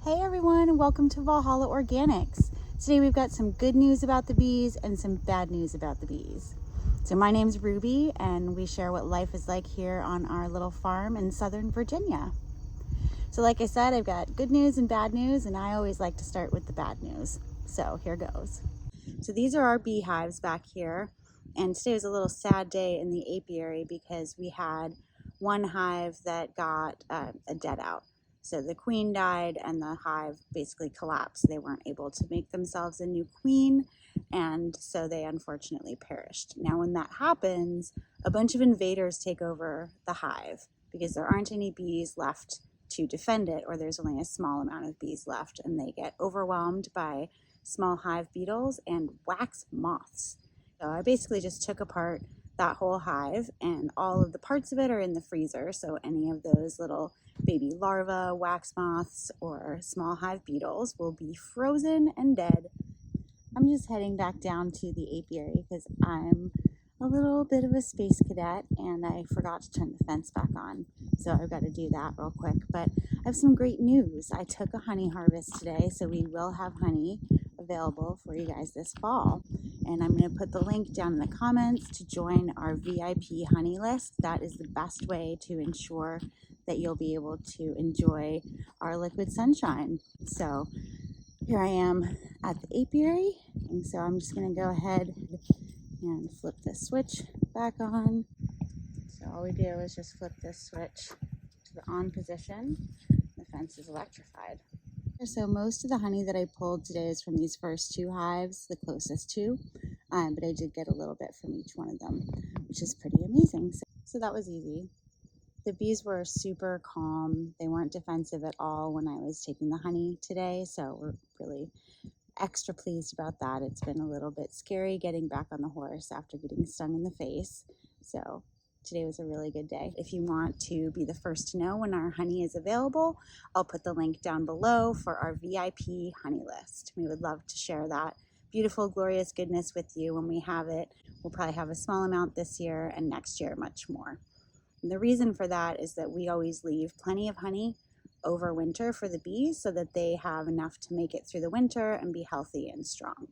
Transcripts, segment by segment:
Hey everyone, and welcome to Valhalla Organics. Today we've got some good news about the bees and some bad news about the bees. So my name's Ruby and we share what life is like here on our little farm in Southern Virginia. So like I said, I've got good news and bad news, and I always like to start with the bad news. So here goes. So these are our beehives back here, and today was a little sad day in the apiary because we had one hive that got a dead out. So the queen died and the hive basically collapsed. They weren't able to make themselves a new queen, and so they unfortunately perished. Now when that happens, a bunch of invaders take over the hive because there aren't any bees left to defend it, or there's only a small amount of bees left, and they get overwhelmed by small hive beetles and wax moths. So I basically just took apart that whole hive, and all of the parts of it are in the freezer. So any of those little baby larvae, wax moths, or small hive beetles will be frozen and dead. I'm just heading back down to the apiary because I'm a little bit of a space cadet and I forgot to turn the fence back on. So I've got to do that real quick. But I have some great news. I took a honey harvest today, so we will have honey available for you guys this fall. And I'm going to put the link down in the comments to join our VIP honey list. That is the best way to ensure that you'll be able to enjoy our liquid sunshine. So here I am at the apiary, and so I'm just going to go ahead and flip this switch back on. So all we do is just flip this switch to the on position. The fence is electrified. So most of the honey that I pulled today is from these first two hives, the closest two, but I did get a little bit from each one of them, which is pretty amazing. So that was easy. The bees were super calm. They weren't defensive at all when I was taking the honey today, so we're really extra pleased about that. It's been a little bit scary getting back on the horse after getting stung in the face, so today was a really good day. If you want to be the first to know when our honey is available, I'll put the link down below for our VIP honey list. We would love to share that beautiful, glorious goodness with you when we have it. We'll probably have a small amount this year, and next year much more. And the reason for that is that we always leave plenty of honey over winter for the bees so that they have enough to make it through the winter and be healthy and strong.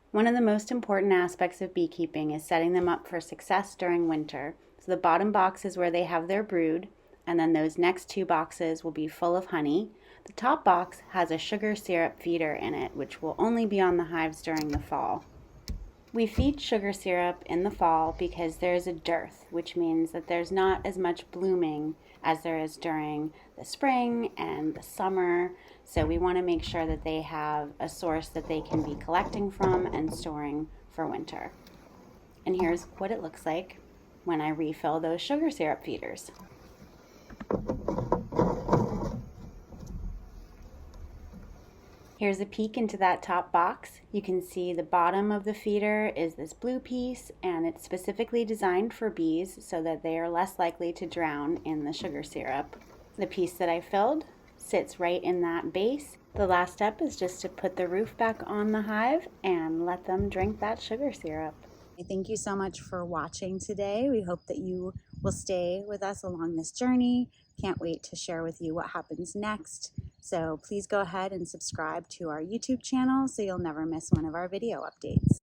One of the most important aspects of beekeeping is setting them up for success during winter. So the bottom box is where they have their brood, and then those next two boxes will be full of honey. The top box has a sugar syrup feeder in it, which will only be on the hives during the fall. We feed sugar syrup in the fall because there's a dearth, which means that there's not as much blooming as there is during the spring and the summer. So we want to make sure that they have a source that they can be collecting from and storing for winter. And here's what it looks like when I refill those sugar syrup feeders. Here's a peek into that top box. You can see the bottom of the feeder is this blue piece, and it's specifically designed for bees so that they are less likely to drown in the sugar syrup. The piece that I filled sits right in that base. The last step is just to put the roof back on the hive and let them drink that sugar syrup. Thank you so much for watching today. We hope that you will stay with us along this journey. Can't wait to share with you what happens next. So please go ahead and subscribe to our YouTube channel so you'll never miss one of our video updates.